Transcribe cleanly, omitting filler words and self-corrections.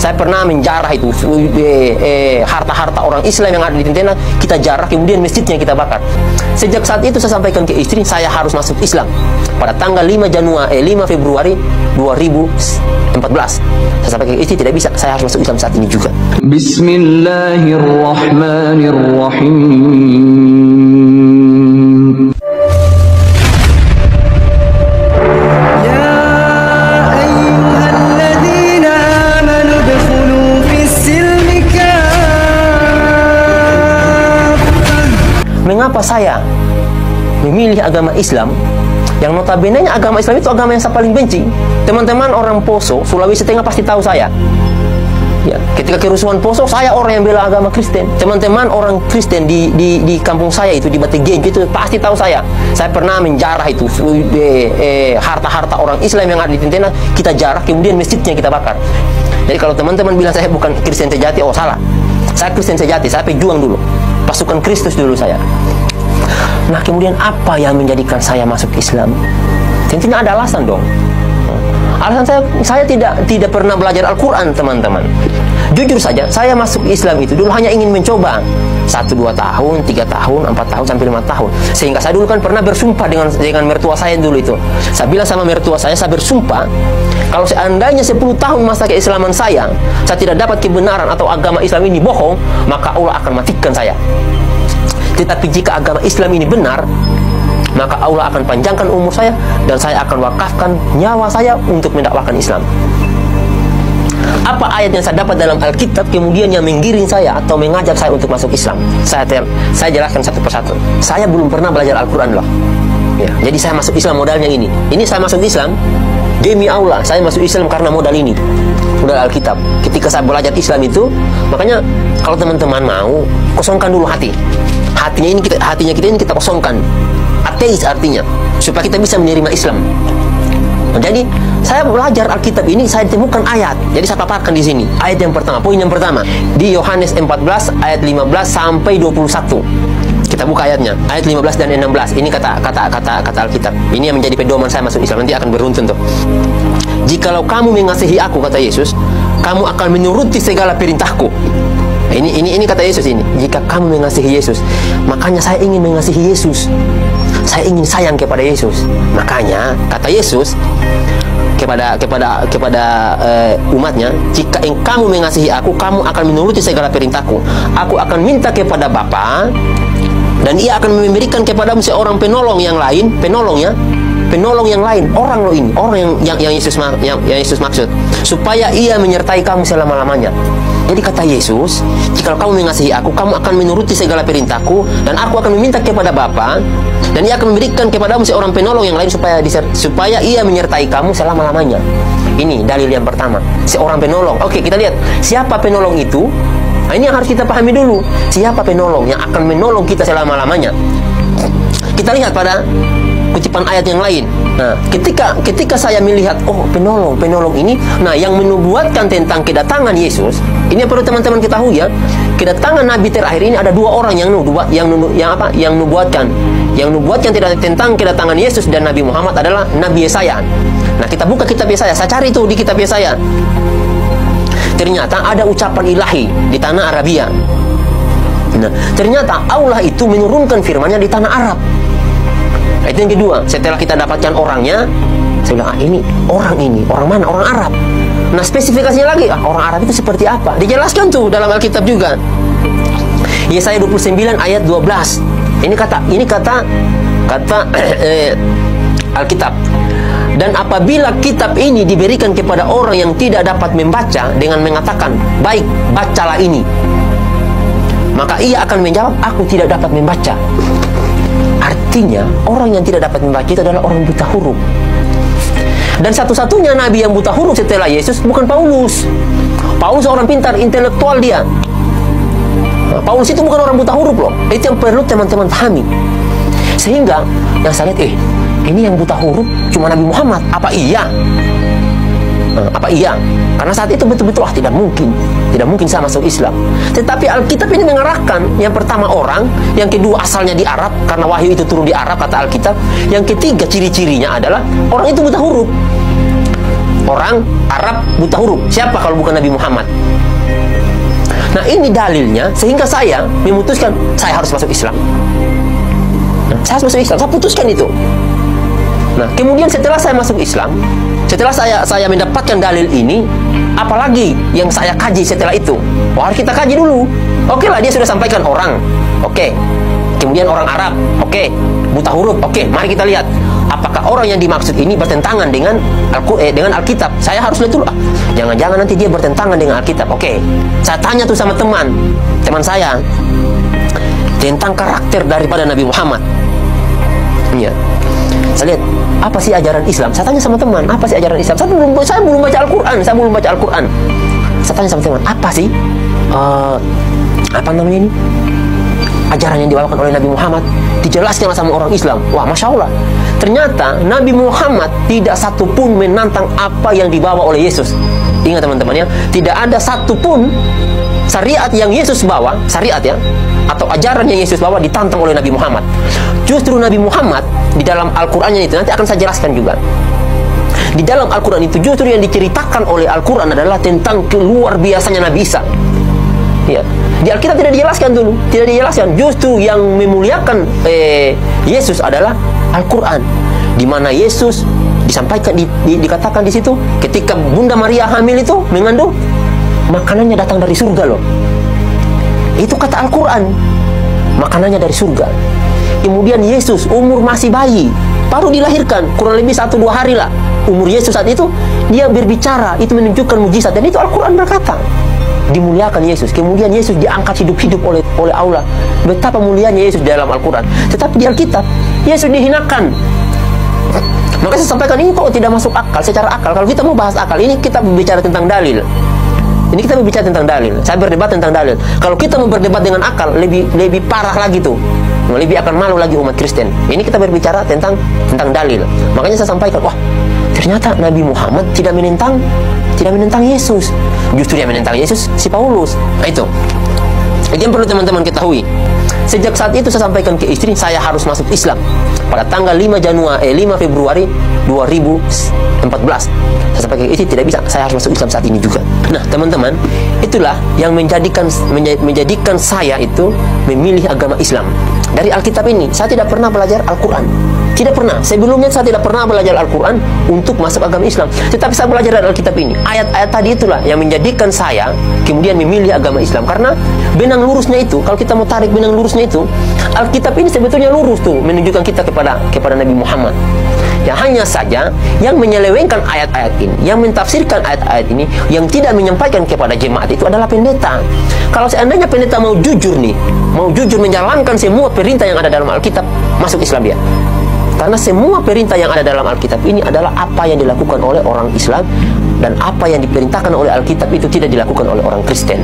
Saya pernah menjarah itu harta-harta orang Islam yang ada di Tentena, kita jarah, kemudian masjidnya kita bakar. Sejak saat itu saya sampaikan ke istri, saya harus masuk Islam pada tanggal 5 Februari 2014. Saya sampaikan ke istri, tidak bisa, saya harus masuk Islam saat ini juga. Bismillahirrahmanirrahim. Mengapa saya memilih agama Islam yang notabene-nya agama Islam itu agama yang saya paling benci? Teman-teman orang Poso, Sulawesi Tengah pasti tahu saya. Ya, ketika kerusuhan Poso, saya orang yang bela agama Kristen. Teman-teman orang Kristen di kampung saya itu, di Bategen itu pasti tahu saya. Saya pernah menjarah itu harta-harta orang Islam yang ada di Tentena, kita jarah, kemudian masjidnya kita bakar. Jadi kalau teman-teman bilang saya bukan Kristen sejati, oh salah. Saya Kristen sejati, saya pejuang dulu. Pasukan Kristus dulu saya. Nah, kemudian apa yang menjadikan saya masuk Islam? Tentunya ada alasan dong. Alasan saya tidak pernah belajar Al-Quran, teman-teman. Jujur saja, saya masuk Islam itu dulu hanya ingin mencoba 1-2 tahun, 3 tahun, 4 tahun, sampai 5 tahun. Sehingga saya dulu kan pernah bersumpah dengan mertua saya dulu itu. Saya bilang sama mertua saya bersumpah, kalau seandainya 10 tahun masa keislaman saya tidak dapat kebenaran atau agama Islam ini bohong, maka Allah akan matikan saya. Tetapi jika agama Islam ini benar, maka Allah akan panjangkan umur saya dan saya akan wakafkan nyawa saya untuk mendakwakan Islam. Apa ayat yang saya dapat dalam Alkitab kemudian yang menggiring saya atau mengajak saya untuk masuk Islam? Saya jelaskan satu persatu. Saya belum pernah belajar Al-Quran loh. Ya, jadi saya masuk Islam modalnya ini. Ini saya masuk Islam demi Allah. Saya masuk Islam karena modal ini, modal Alkitab. Ketika saya belajar Islam itu, makanya kalau teman-teman mau, kosongkan dulu hati. Hatinya kita ini kita kosongkan. Ateis artinya, supaya kita bisa menerima Islam. Nah, jadi saya belajar Alkitab ini, saya temukan ayat. Jadi saya paparkan di sini. Ayat yang pertama, poin yang pertama di Yohanes 14 ayat 15 sampai 21. Kita buka ayatnya, ayat 15 dan 16. Ini kata Alkitab. Ini yang menjadi pedoman saya masuk Islam. Nanti akan beruntun tuh. Jikalau kamu mengasihi aku, kata Yesus, kamu akan menuruti segala perintahku. Ini kata Yesus ini. Jika kamu mengasihi Yesus, makanya saya ingin mengasihi Yesus. Saya ingin sayang kepada Yesus. Makanya kata Yesus kepada umatnya, jika kamu mengasihi aku, kamu akan menuruti segala perintahku. Aku akan minta kepada Bapa, dan ia akan memberikan kepadamu seorang penolong yang lain, penolong yang lain, orang loh ini, orang yang Yesus maksud, supaya ia menyertai kamu selama-lamanya. Jadi kata Yesus, jika kamu mengasihi aku, kamu akan menuruti segala perintahku, dan aku akan meminta kepada Bapa, dan ia akan memberikan kepadamu seorang penolong yang lain supaya ia menyertai kamu selama-lamanya. Ini dalil yang pertama, seorang penolong. Oke, kita lihat siapa penolong itu. Nah, ini yang harus kita pahami dulu. Siapa penolong yang akan menolong kita selama-lamanya? Kita lihat pada kutipan ayat yang lain. Nah, ketika saya melihat, oh, penolong ini, nah, yang menubuatkan tentang kedatangan Yesus, ini perlu teman-teman ketahui ya. Kedatangan Nabi terakhir ini ada 2 orang yang nubuatkan. Yang nubuatkan tentang kedatangan Yesus dan Nabi Muhammad adalah Nabi Yesaya. Nah, kita buka kitab Yesaya. Saya cari itu di kitab Yesaya. Ternyata ada ucapan ilahi di tanah Arabia. Nah, ternyata Allah itu menurunkan firman-Nya di tanah Arab. Nah, itu yang kedua. Setelah kita dapatkan orangnya, saya bilang, ini orang mana? Orang Arab. Nah, spesifikasinya lagi, orang Arab itu seperti apa? Dijelaskan tuh dalam Alkitab juga. Yesaya 29 ayat 12. Ini kata Alkitab. Dan apabila kitab ini diberikan kepada orang yang tidak dapat membaca dengan mengatakan, baik, bacalah ini, maka ia akan menjawab, aku tidak dapat membaca. Artinya, orang yang tidak dapat membaca itu adalah orang buta huruf. Dan satu-satunya nabi yang buta huruf setelah Yesus bukan Paulus. Paulus orang pintar, intelektual dia. Paulus itu bukan orang buta huruf loh. Itu yang perlu teman-teman pahami. Sehingga yang saya lihat, ini yang buta huruf cuma Nabi Muhammad. Apa iya? Karena saat itu betul-betul tidak mungkin saya masuk Islam. Tetapi Alkitab ini mengarahkan, yang pertama orang, yang kedua asalnya di Arab karena wahyu itu turun di Arab kata Alkitab, yang ketiga ciri-cirinya adalah orang itu buta huruf. orang Arab buta huruf. Siapa kalau bukan Nabi Muhammad? Nah, ini dalilnya sehingga saya memutuskan saya harus masuk Islam. Saya harus masuk Islam, saya putuskan itu. Nah, kemudian setelah saya masuk Islam, setelah saya mendapatkan dalil ini, apalagi yang saya kaji setelah itu? Harus kita kaji dulu. Oke lah, dia sudah sampaikan orang. Oke. Kemudian orang Arab. Oke. Buta huruf. Oke, mari kita lihat. Apakah orang yang dimaksud ini bertentangan dengan Alkitab? Saya harus lihat dulu. Jangan-jangan nanti dia bertentangan dengan Alkitab. Oke. Saya tanya tuh sama teman saya tentang karakter daripada Nabi Muhammad. Ya. Saya lihat apa sih ajaran Islam. Saya tanya sama teman, apa sih ajaran Islam? Saya belum baca Al-Quran. Saya tanya sama teman, apa sih apa namanya ini ajaran yang dibawakan oleh Nabi Muhammad? Dijelaskan sama orang Islam. Wah, Masya Allah, ternyata Nabi Muhammad tidak satupun menantang apa yang dibawa oleh Yesus. Ingat teman-teman ya, tidak ada satupun syariat yang Yesus bawa, syariat ya, atau ajaran yang Yesus bawa ditantang oleh Nabi Muhammad. Justru Nabi Muhammad di dalam Al-Qurannya itu, nanti akan saya jelaskan juga. Di dalam Al-Quran itu justru yang diceritakan oleh Al-Quran adalah tentang keluar biasanya Nabi Isa. Ya. Di Alkitab tidak dijelaskan dulu, tidak dijelaskan. Justru yang memuliakan Yesus adalah Al-Quran, di mana Yesus disampaikan, dikatakan di situ, ketika Bunda Maria hamil itu mengandung, makanannya datang dari surga loh. Itu kata Al-Quran, makanannya dari surga. Kemudian Yesus umur masih bayi, baru dilahirkan, kurang lebih 1-2 hari lah umur Yesus saat itu, dia berbicara, itu menunjukkan mujizat, dan itu Al-Quran berkata dimuliakan Yesus. Kemudian Yesus diangkat hidup-hidup oleh Allah. Betapa mulianya Yesus di dalam Al-Quran. Tetapi di Alkitab Yesus dihinakan. Maka saya sampaikan, ini kok tidak masuk akal secara akal. Kalau kita mau bahas akal, ini kita berbicara tentang dalil. Ini kita berbicara tentang dalil. Saya berdebat tentang dalil. Kalau kita mau berdebat dengan akal, lebih parah lagi tuh. Lebih akan malu lagi umat Kristen. Ini kita berbicara tentang dalil. Makanya saya sampaikan, wah, ternyata Nabi Muhammad tidak menentang Yesus. Justru yang menentang Yesus si Paulus. Nah, itu yang perlu teman-teman ketahui. Sejak saat itu saya sampaikan ke istri, saya harus masuk Islam. Pada tanggal 5 Februari 2014. Saya sampaikan ke istri, tidak bisa, saya harus masuk Islam saat ini juga. Nah, teman-teman, itulah yang menjadikan saya itu memilih agama Islam. Dari Alkitab ini, saya tidak pernah belajar Al-Quran. Tidak pernah. Sebelumnya saya tidak pernah belajar Al-Quran untuk masuk agama Islam. Tetapi saya belajar dari Alkitab ini. Ayat-ayat tadi itulah yang menjadikan saya kemudian memilih agama Islam. Karena benang lurusnya itu, kalau kita mau tarik benang lurusnya itu, Alkitab ini sebetulnya lurus tuh, menunjukkan kita kepada Nabi Muhammad. Ya, hanya saja yang menyelewengkan ayat-ayat ini, yang mentafsirkan ayat-ayat ini, yang tidak menyampaikan kepada jemaat itu adalah pendeta. Kalau seandainya pendeta mau jujur nih, mau jujur menjalankan semua perintah yang ada dalam Alkitab, masuk Islam dia. Karena semua perintah yang ada dalam Alkitab ini adalah apa yang dilakukan oleh orang Islam, dan apa yang diperintahkan oleh Alkitab itu tidak dilakukan oleh orang Kristen.